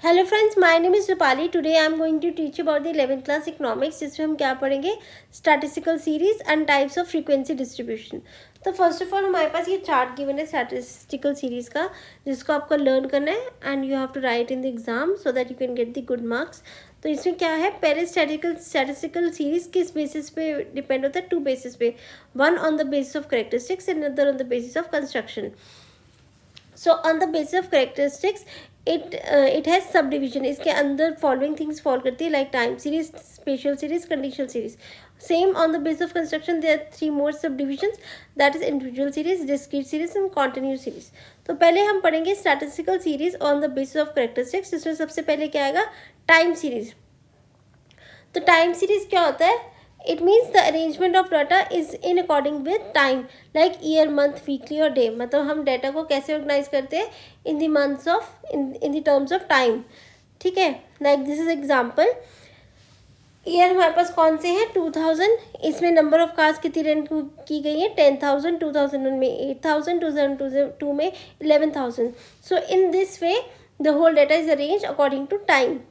Hello friends, my name is Rupali. Today I am going to teach about the 11th class economics, जिसमें हम क्या पढ़ेंगे, statistical series and types of frequency distribution. तो first of all हमारे पास ये chart given है statistical series का, जिसको आपको लर्न करना है and you have to write in the exam so that you can get the good marks. तो इसमें क्या है, पहले स्टैटिस्टिकल सीरीज किस बेसिस पे डिपेंड होता है? टू बेसिस पे, one on the basis of characteristics and other on the basis of construction. So on the basis of characteristics, it has subdivision. इसके अंदर following things fall करती है, like time series, spatial series, conditional series. Same on the basis of construction, there are three more subdivisions, that is individual series, discrete series and continuous series. तो पहले हम पढ़ेंगे statistical series on the basis of characteristics. इसमें सबसे पहले क्या आएगा, time series. तो time series क्या होता है? It means the arrangement of data is in according with time, like year, month, weekly और day. मतलब हम डेटा को कैसे ऑर्गेनाइज करते हैं in the months of in the terms of time. ठीक है, like this is example. Year हमारे पास कौन से हैं? 2000. इसमें नंबर ऑफ कार्स कितनी रेंट की गई है? 10,000. 2001 में 8,000. 2002 में 11,000. So in this way the whole data is arranged according to time.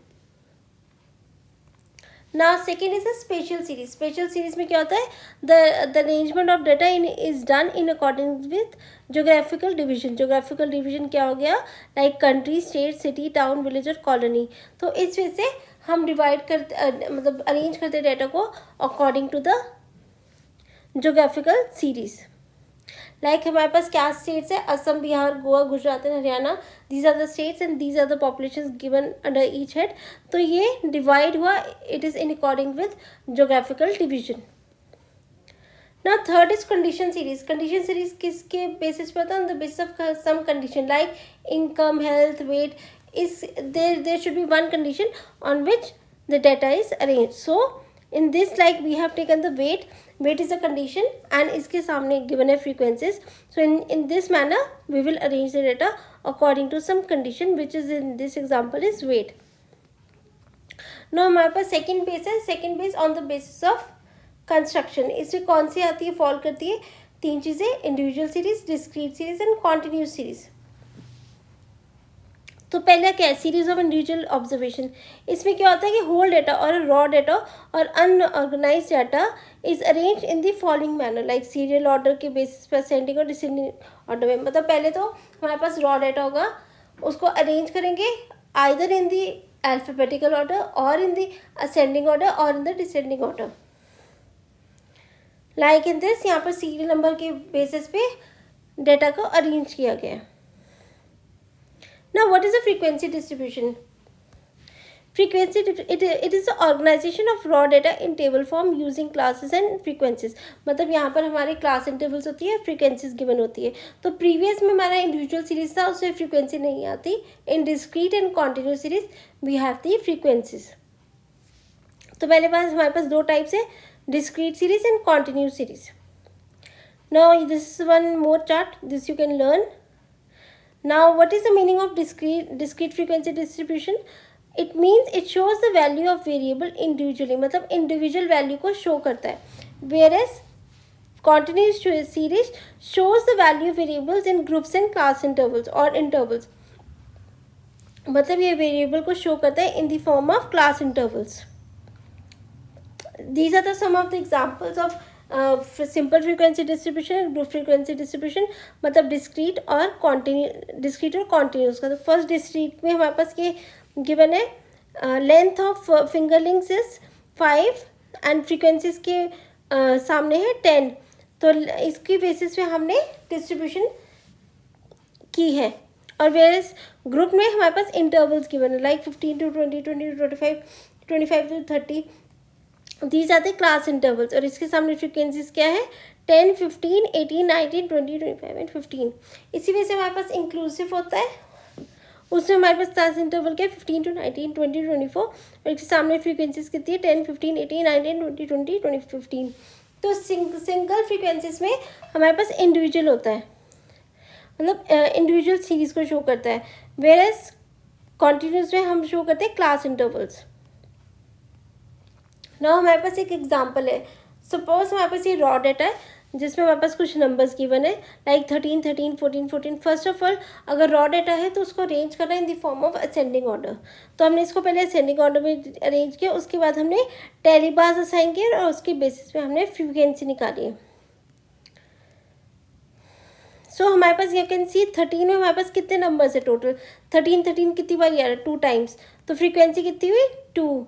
Now second is a spatial series. Spatial series में क्या होता है? The arrangement of data is done in accordance with geographical division. Geographical division क्या हो गया? Like country, state, city, town, village और colony. तो इस वजह से हम डिवाइड करते मतलब अरेंज करते डेटा को according to the geographical series. Like हमारे पास क्या स्टेट्स है? Assam, Bihar, Goa, Gujarat and Haryana. These are the states and these are the population given under each head. तो ये डिवाइड हुआ, it is in according with geographical division. Now third is condition series. Condition series किसके basis पे होता है? On the basis of some condition like income, health, weight. is there should be one condition on which the data is arranged. So in this, like we have taken the weight. Weight is a condition and इसके सामने given है frequencies. So in this manner we will arrange the data according to some condition, which is in this example is weight. Now हमारे पास second base है. Second base on the basis of construction. इसमें कौन सी आती है, fall करती है? तीन चीज़ें, individual series, discrete series and continuous series. तो पहले क्या है, सीरीज ऑफ इंडिविजुअल ऑब्जर्वेशन. इसमें क्या होता है कि होल डेटा और रॉ डेटा और unorganise data is arrange in the following manner, like serial order के बेसिस पर असेंडिंग और डिसेंडिंग ऑर्डर में. मतलब पहले तो हमारे पास रॉ डेटा होगा, उसको अरेंज करेंगे either in the alphabetical order और इन द असेंडिंग ऑर्डर और in the descending order. Like in this, यहाँ पर सीरियल नंबर के बेसिस पे डेटा को अरेंज किया गया. Now what is the frequency distribution? Frequency it is the organisation of raw data in table form using classes and frequencies. मतलब यहाँ पर हमारे क्लास इंटरवल्स होती है, फ्रीक्वेंसीज गिवन होती है. तो प्रीवियस में हमारा इंडिविजुअल सीरीज था, उसमें फ्रीक्वेंसी नहीं आती. In discrete and continuous series we have the frequencies. तो पहले पास हमारे पास दो टाइप्स है, discrete series and continuous series. Now this is one more chart, this you can learn. Now what is the meaning of discrete frequency distribution? It means it shows the value of variable individually. मतलब individual value को show करता है. Whereas continuous series shows the value of variables in groups and class intervals or intervals. मतलब ये variable को show करता है in the form of class intervals. These are the some of the examples of simple frequency distribution and group frequency distribution. मतलब discrete और continuous का. तो first discrete में हमारे पास ये given है, length of fingerlings is 5 and frequencies के सामने है 10. तो इसकी बेसिस पे हमने distribution की है. और whereas group में हमारे पास intervals given है, like 15 to 20, 20 to 25, 25 to 30. These are the class intervals. और इसके सामने फ्रीक्वेंसीज क्या है? 10, 15, 18, 19, 20, 25 एंड 15. इसी वजह से हमारे पास इंक्लूसिव होता है. उसमें हमारे पास क्लास इंटरवल क्या है? 15 to 19, 20, 24. और इसके सामने फ्रीक्वेंसीज कितनी है? 10, 15, 18, 19, 20, 20, 20, 15. तो सिंगल फ्रीक्वेंसीज में हमारे पास इंडिविजुअल होता है, मतलब इंडिविजुअल सीरीज को शो करता है. वेयरएज कॉन्टिन्यूस में हम शो करते हैं क्लास इंटरवल्स. ना हमारे पास एक एग्जाम्पल है. सपोज हमारे पास ये रॉ डेटा है. जिसमें हमारे पास कुछ नंबर्स गिवन है लाइक 13, 13, 14, 14। फर्स्ट ऑफ ऑल अगर रॉ डेटा है तो उसको अरेंज करना in the form of ascending order. तो हमने इसको पहले असेंडिंग ऑर्डर में अरेंज किया, उसके बाद हमने टेली बार्स असाइन किए और उसके बेसिस पे हमने फ्रीक्वेंसी निकाली है। सो हमारे पास यू कैन सी 13 में हमारे पास कितने नंबर्स है टोटल, 13, 13 कितनी बार आ रहा है, 2 टाइम्स, तो फ्रीक्वेंसी कितनी हुई 2।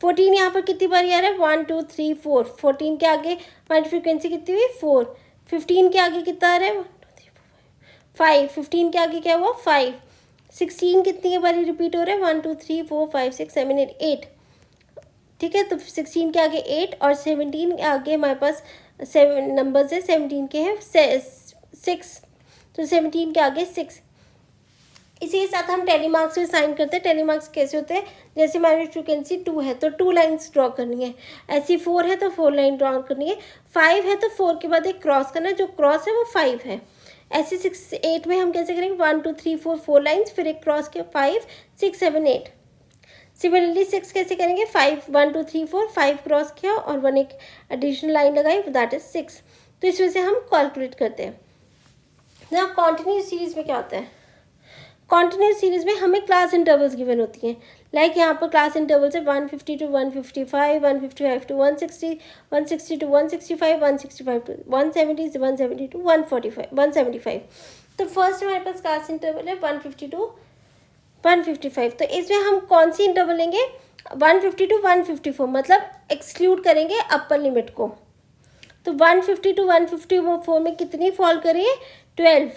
14 यहाँ पर कितनी बार आ रहा है, 1 2 3 4, 14 के आगे हमारी फ्रीक्वेंसी कितनी हुई 4। 15 के आगे कितना आ रहा है 1 2 3 4 5, 15 के आगे क्या हुआ 5। 16 कितनी बारी रिपीट हो रहा है 1 2 3 4 5 6 7 8 8, ठीक है। तो 16 के आगे 8 और 17 के आगे हमारे पास 7 नंबर्स है, 17 के हैं 6, तो 17 के आगे 6। इसी के साथ हम टेली मार्क्स में साइन करते हैं। टेली मार्क्स कैसे होते हैं, जैसे हमारी फ्रीक्वेंसी 2 है तो 2 लाइन्स ड्रॉ करनी है, ऐसी 4 है तो 4 लाइन ड्रॉ करनी है, 5 है तो 4 के बाद एक क्रॉस करना है, जो क्रॉस है वो 5 है। ऐसे 6 8 में हम कैसे करेंगे 1 2 3 4 4 लाइन्स, फिर एक क्रॉस के 5 6 7 8। सिमिलरली 6 कैसे करेंगे 5 1 2 3 4 5 क्रॉस किया और 1 एक एडिशनल लाइन लगाई, दैट इज 6। तो इस वजह से हम कैलकुलेट करते हैं ना। कॉन्टिन्यूस सीरीज में क्या होता है, कॉन्टिन्यूस सीरीज में हमें क्लास इंटरवल्स गिवन होती हैं। लाइक यहाँ पर क्लास इंटरवल्स है 150 to 155, 155 to 160, 160 to 165, 165 to 170, 170 to 145, 175। तो फर्स्ट हमारे पास क्लास इंटरवल है 150 to 155। तो इसमें हम कौन सी इंटरवल लेंगे 150 to 154, मतलब एक्सक्लूड करेंगे अपर लिमिट को। तो 150 to 154 में कितनी फॉल करिए 12,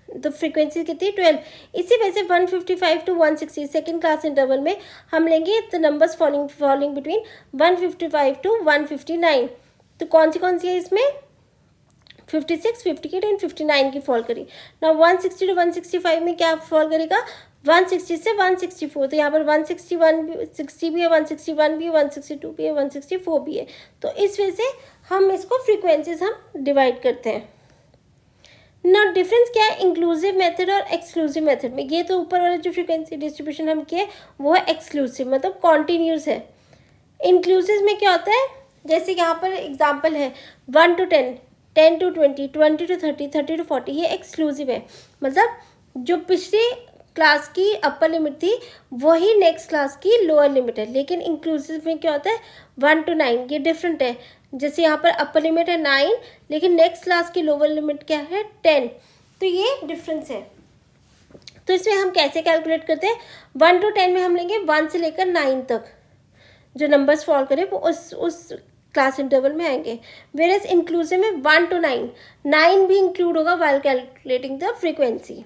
तो फ्रीक्वेंसी कितनी 12। इसी वजह से 155 to 160 सेकेंड क्लास इंटरवल में हम लेंगे the numbers falling between 155 to 159। तो कौन सी है इसमें 56, 58 एंड 59 की फॉल करी ना। 160 to 165 में क्या फॉल करेगा 160 से 164, तो यहाँ पर 161 भी 60 भी है, 161 भी है, 162 भी है, 164 भी है। तो इस वजह से हम इसको फ्रीक्वेंसीज हम डिवाइड करते हैं ना। डिफरेंस क्या है इंक्लूसिव मेथड और एक्सक्लूसिव मेथड में, ये तो ऊपर वाला जो फ्रीक्वेंसी डिस्ट्रीब्यूशन हम किए वो है एक्सक्लूसिव, मतलब कॉन्टीन्यूस है। इंक्लूसिव में क्या होता है, जैसे यहाँ पर एग्जांपल है 1 to 10, 10 to 20, 20 to 30, 30 to 40, ये एक्सक्लूसिव है, मतलब जो पिछली क्लास की अपर लिमिट थी वही नेक्स्ट क्लास की लोअर लिमिट है। लेकिन इंक्लूसिव में क्या होता है 1 to 9, ये डिफरेंट है। जैसे यहाँ पर अपर लिमिट है 9, लेकिन नेक्स्ट क्लास की लोअर लिमिट क्या है 10, तो ये डिफरेंस है। तो इसमें हम कैसे कैलकुलेट करते हैं 1 to 10 में हम लेंगे 1 से लेकर 9 तक, जो नंबर्स फॉल करें वो उस क्लास इंटरवल में आएंगे। वेयरएज इंक्लूसिव में 1 to 9, 9 भी इंक्लूड होगा while calculating the frequency.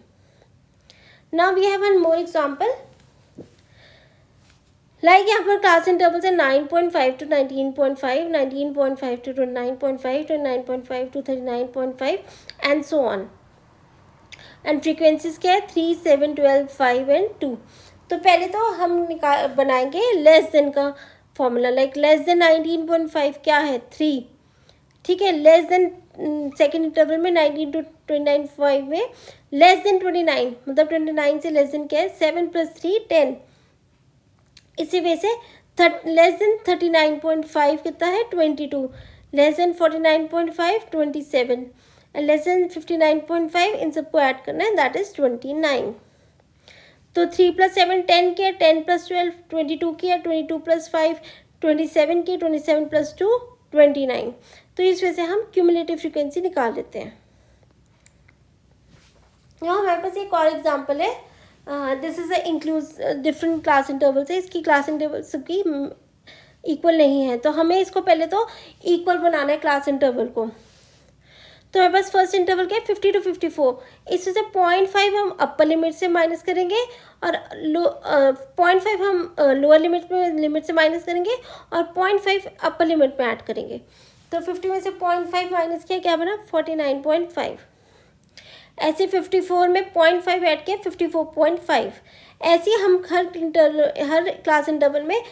Now we have one more example, like यहाँ पर क्लास इंटरवल्स है 9.5 to 19.5, 19.5 to 29.5, 29.5 to 39.5 and so on. And frequencies क्या है 3 7 12 5 एंड 2। तो पहले तो हम बनाएंगे लेस देन का फॉर्मूला, लाइक लेस देन 19.5 क्या है 3, ठीक है। लेस देन सेकेंड इंटरवल में 19 to 29.5 में लेस देन 29, मतलब 29 से लेस देन क्या है 7 + 3 10। इसी वजह से लेस देन 39.5 कितना है 22, less than 49.5 27, and less than 59.5, इन सबको ऐड करना है, दैट इज 29। तो 3 + 7 10 किया, 10 + 12 22 किया, 22 + 5 27 किया, 27 + 2 29। तो इस वजह से हम क्यूमुलेटिव फ्रीक्वेंसी निकाल लेते हैं। यहाँ हमारे पास एक और एग्जांपल है, this is different class intervals है, इसकी क्लास इंटरवल सबकी इक्वल नहीं है, तो हमें इसको पहले तो इक्वल बनाना है क्लास इंटरवल को। तो हमारे पास फर्स्ट इंटरवल क्या है 50 to 54, इसमें से 0.5 हम अपर लिमिट से माइनस करेंगे और 0.5 हम लोअर लिमिट से माइनस करेंगे और 0.5 अपर लिमिट में ऐड करेंगे। तो 50 में से 0.5 माइनस किया, क्या बना 49.5। ऐसे 54 में 0.5 ऐड किया 54.5। ऐसे हम हर क्लास इंटरवल में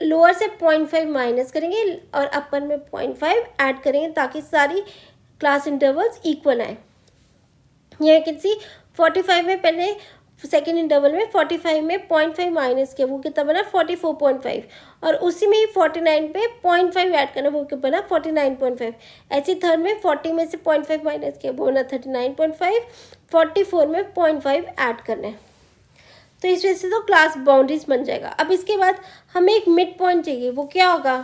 लोअर से 0.5 माइनस करेंगे और अपर में 0.5 ऐड करेंगे, ताकि सारी क्लास इंटरवल्स इक्वल आए। ये कैन सी 45 में पहले सेकेंड इंटरवल में 45 में 0.5 माइनस किया, वो कितना बना 44.5, और उसी में ही 49 पे 0.5 ऐड करना, वो क्या बना 49.5। ऐसे थर्ड में 40 में से 0.5 माइनस किया, वो बना 39.5, 44 में 0.5 ऐड करना है। तो इस वजह से तो क्लास बाउंड्रीज बन जाएगा। अब इसके बाद हमें एक मिड पॉइंट चाहिए, वो क्या होगा,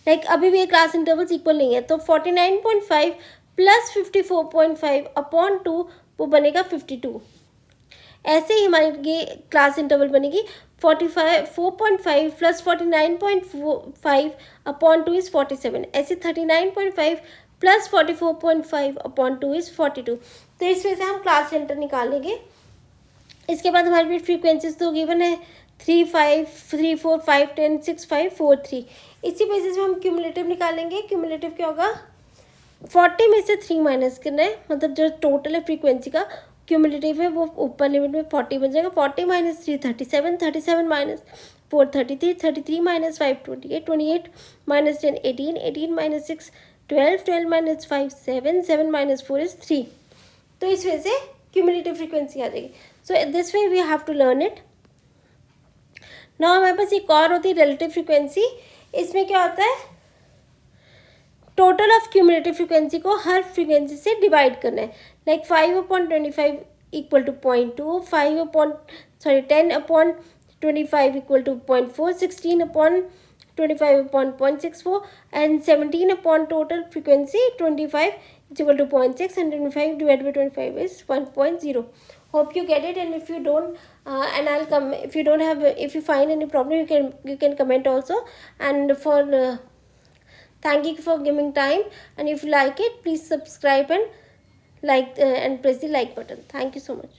लाइक अभी भी क्लास इंटरवल्स इक्वल नहीं है, तो 49.5 प्लस 54.5 अपॉन 2 वो बनेगा 52। ऐसे ही हमारी ये क्लास इंटरवल बनेगी 4.5 प्लस 49.5 अपॉन 2 इज़ 47। ऐसे 39.5 प्लस 44.5 अपॉन 2 इज़ 42। तो इस वजह से हम क्लास सेंटर निकालेंगे। इसके बाद हमारे पास फ्रीक्वेंसीज तो गिवन है 3, 5, 3, 4, 5, 10, 6, 5, 4, 3। इसी बेसिस में हम क्यूमुलेटिव निकालेंगे। क्यूमुलेटिव क्या होगा, 40 में से 3 माइनस करना है, मतलब जो टोटल है फ्रीक्वेंसी का क्यूमुलेटिव है वो ऊपर लिमिट में 40 बन जाएगा। 40 minus 3 37, 37 minus 4 33, 33 minus 5 28, 28 minus 10 18, 18 minus 6 12, 12 minus 5 7, 7 minus 4 is 3। तो इस वजह से क्यूमुलेटिव फ्रीक्वेंसी आ जाएगी। So this way we have to learn it. Now हमारे पास एक और होती है रिलेटिव फ्रीक्वेंसी। इसमें क्या होता है, टोटल ऑफ क्यूमुलेटिव फ्रीक्वेंसी को हर फ्रीक्वेंसी से डिवाइड करना है। Like 5/25 equal to 0.2, 10/25 equal to 0.4, 16/25 and 17 upon total frequency 25 is equal to 0.6 and 25 divided by 25 is 1.0. Hope you get it, and if you don't and I'll come, if you don't have, if you find any problem you can comment also. And for thank you for giving time, and if you like it please subscribe and like and press the like button. Thank you so much.